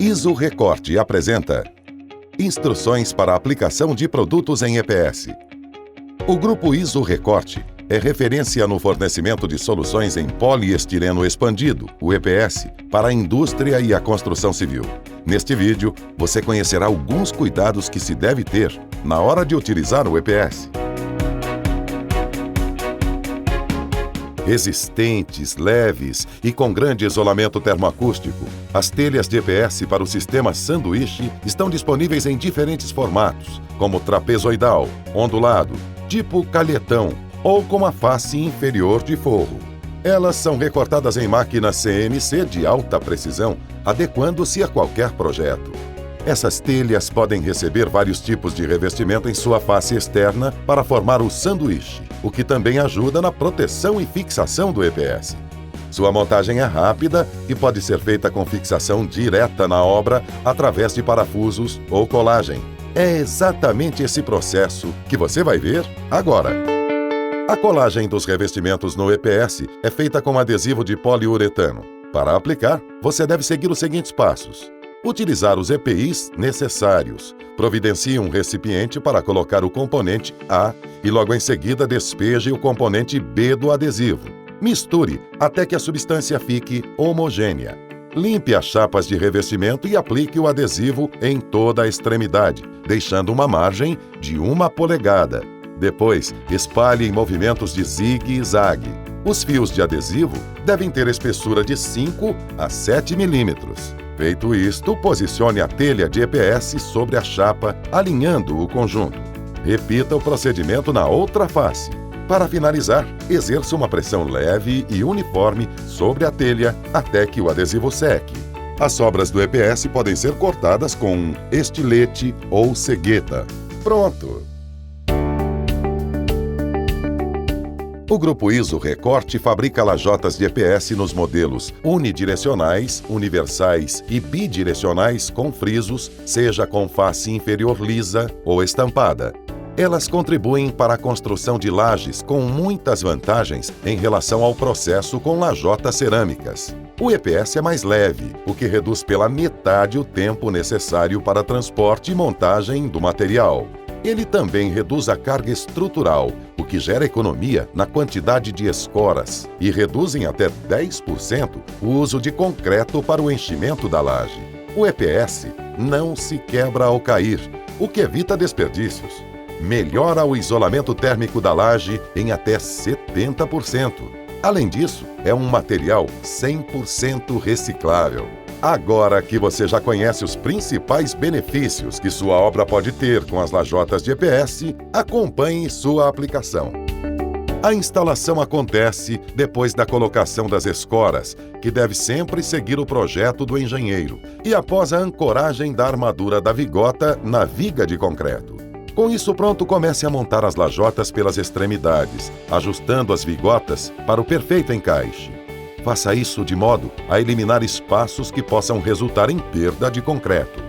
ISO Recorte apresenta Instruções para a aplicação de produtos em EPS. O Grupo ISO Recorte é referência no fornecimento de soluções em poliestireno expandido, o EPS, para a indústria e a construção civil. Neste vídeo, você conhecerá alguns cuidados que se deve ter na hora de utilizar o EPS. Resistentes, leves e com grande isolamento termoacústico, as telhas de EPS para o sistema sanduíche estão disponíveis em diferentes formatos, como trapezoidal, ondulado, tipo calhetão ou com a face inferior de forro. Elas são recortadas em máquinas CNC de alta precisão, adequando-se a qualquer projeto. Essas telhas podem receber vários tipos de revestimento em sua face externa para formar o sanduíche, o que também ajuda na proteção e fixação do EPS. Sua montagem é rápida e pode ser feita com fixação direta na obra através de parafusos ou colagem. É exatamente esse processo que você vai ver agora. A colagem dos revestimentos no EPS é feita com adesivo de poliuretano. Para aplicar, você deve seguir os seguintes passos. Utilizar os EPIs necessários. Providencie um recipiente para colocar o componente A e logo em seguida despeje o componente B do adesivo. Misture até que a substância fique homogênea. Limpe as chapas de revestimento e aplique o adesivo em toda a extremidade, deixando uma margem de 1 polegada. Depois, espalhe em movimentos de zigue-zague. Os fios de adesivo devem ter espessura de 5 a 7 milímetros. Feito isto, posicione a telha de EPS sobre a chapa, alinhando o conjunto. Repita o procedimento na outra face. Para finalizar, exerça uma pressão leve e uniforme sobre a telha até que o adesivo seque. As sobras do EPS podem ser cortadas com um estilete ou cegueta. Pronto! O Grupo ISO Recorte fabrica lajotas de EPS nos modelos unidirecionais, universais e bidirecionais com frisos, seja com face inferior lisa ou estampada. Elas contribuem para a construção de lajes com muitas vantagens em relação ao processo com lajotas cerâmicas. O EPS é mais leve, o que reduz pela metade o tempo necessário para transporte e montagem do material. Ele também reduz a carga estrutural, o que gera economia na quantidade de escoras e reduz em até 10% o uso de concreto para o enchimento da laje. O EPS não se quebra ao cair, o que evita desperdícios. Melhora o isolamento térmico da laje em até 70%. Além disso, é um material 100% reciclável. Agora que você já conhece os principais benefícios que sua obra pode ter com as lajotas de EPS, acompanhe sua aplicação. A instalação acontece depois da colocação das escoras, que deve sempre seguir o projeto do engenheiro, e após a ancoragem da armadura da vigota na viga de concreto. Com isso pronto, comece a montar as lajotas pelas extremidades, ajustando as vigotas para o perfeito encaixe. Faça isso de modo a eliminar espaços que possam resultar em perda de concreto.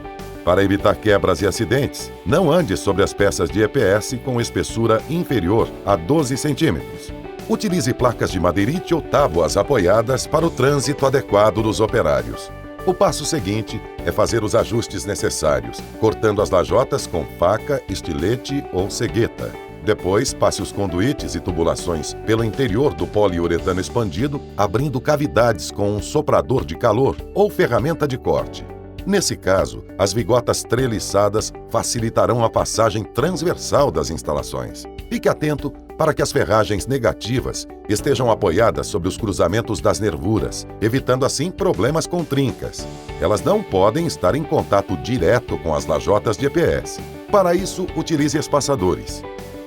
Para evitar quebras e acidentes, não ande sobre as peças de EPS com espessura inferior a 12 centímetros. Utilize placas de madeirite ou tábuas apoiadas para o trânsito adequado dos operários. O passo seguinte é fazer os ajustes necessários, cortando as lajotas com faca, estilete ou cegueta. Depois, passe os conduítes e tubulações pelo interior do poliuretano expandido, abrindo cavidades com um soprador de calor ou ferramenta de corte. Nesse caso, as vigotas treliçadas facilitarão a passagem transversal das instalações. Fique atento para que as ferragens negativas estejam apoiadas sobre os cruzamentos das nervuras, evitando assim problemas com trincas. Elas não podem estar em contato direto com as lajotas de EPS. Para isso, utilize espaçadores.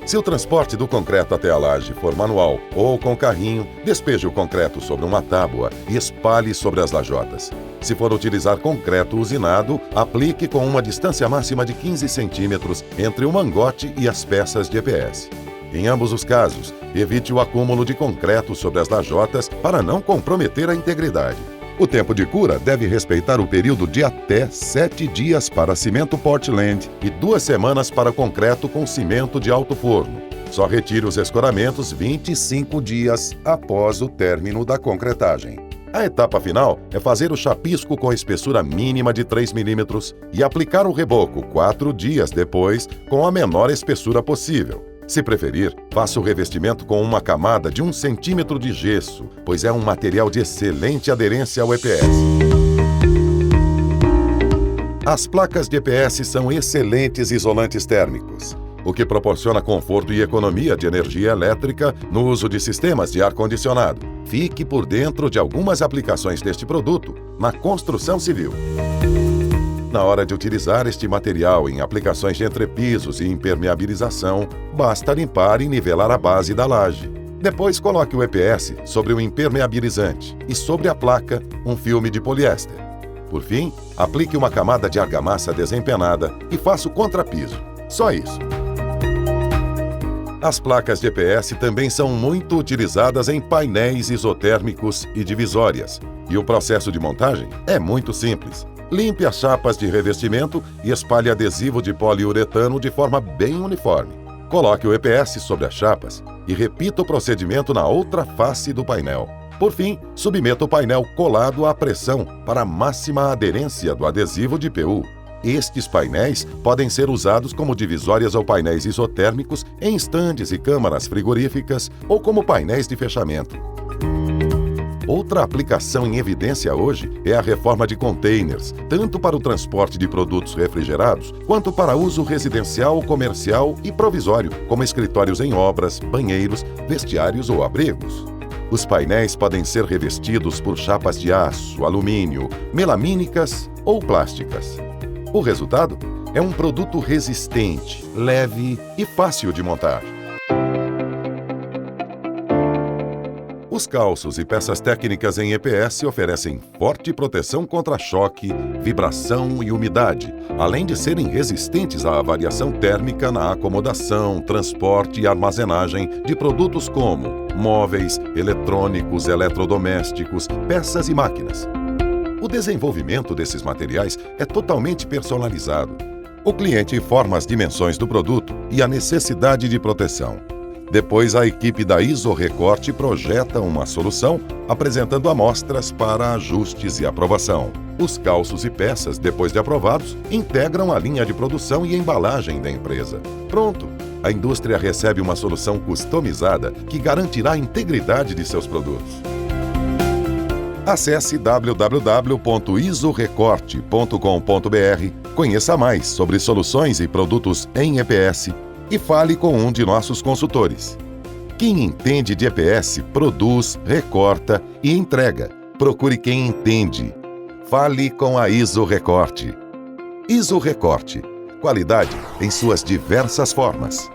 Se o transporte do concreto até a laje for manual ou com carrinho, despeje o concreto sobre uma tábua e espalhe sobre as lajotas. Se for utilizar concreto usinado, aplique com uma distância máxima de 15 centímetros entre o mangote e as peças de EPS. Em ambos os casos, evite o acúmulo de concreto sobre as lajotas para não comprometer a integridade. O tempo de cura deve respeitar o período de até 7 dias para cimento Portland e 2 semanas para concreto com cimento de alto forno. Só retire os escoramentos 25 dias após o término da concretagem. A etapa final é fazer o chapisco com espessura mínima de 3 mm e aplicar o reboco 4 dias depois com a menor espessura possível. Se preferir, faça o revestimento com uma camada de 1 cm de gesso, pois é um material de excelente aderência ao EPS. As placas de EPS são excelentes isolantes térmicos, o que proporciona conforto e economia de energia elétrica no uso de sistemas de ar-condicionado. Fique por dentro de algumas aplicações deste produto na construção civil. Na hora de utilizar este material em aplicações de entrepisos e impermeabilização, basta limpar e nivelar a base da laje. Depois coloque o EPS sobre o impermeabilizante e sobre a placa um filme de poliéster. Por fim, aplique uma camada de argamassa desempenada e faça o contrapiso. Só isso. As placas de EPS também são muito utilizadas em painéis isotérmicos e divisórias. E o processo de montagem é muito simples. Limpe as chapas de revestimento e espalhe adesivo de poliuretano de forma bem uniforme. Coloque o EPS sobre as chapas e repita o procedimento na outra face do painel. Por fim, submeta o painel colado à pressão para a máxima aderência do adesivo de PU. Estes painéis podem ser usados como divisórias ou painéis isotérmicos em estandes e câmaras frigoríficas ou como painéis de fechamento. Outra aplicação em evidência hoje é a reforma de containers, tanto para o transporte de produtos refrigerados, quanto para uso residencial, comercial e provisório, como escritórios em obras, banheiros, vestiários ou abrigos. Os painéis podem ser revestidos por chapas de aço, alumínio, melamínicas ou plásticas. O resultado é um produto resistente, leve e fácil de montar. Os calços e peças técnicas em EPS oferecem forte proteção contra choque, vibração e umidade, além de serem resistentes à variação térmica na acomodação, transporte e armazenagem de produtos como móveis, eletrônicos, eletrodomésticos, peças e máquinas. O desenvolvimento desses materiais é totalmente personalizado. O cliente informa as dimensões do produto e a necessidade de proteção. Depois, a equipe da ISORECORTE projeta uma solução, apresentando amostras para ajustes e aprovação. Os calços e peças, depois de aprovados, integram a linha de produção e embalagem da empresa. Pronto! A indústria recebe uma solução customizada que garantirá a integridade de seus produtos. Acesse www.isorecorte.com.br, conheça mais sobre soluções e produtos em EPS e fale com um de nossos consultores. Quem entende de EPS produz, recorta e entrega. Procure quem entende. Fale com a ISORECORTE. ISORECORTE. Qualidade em suas diversas formas.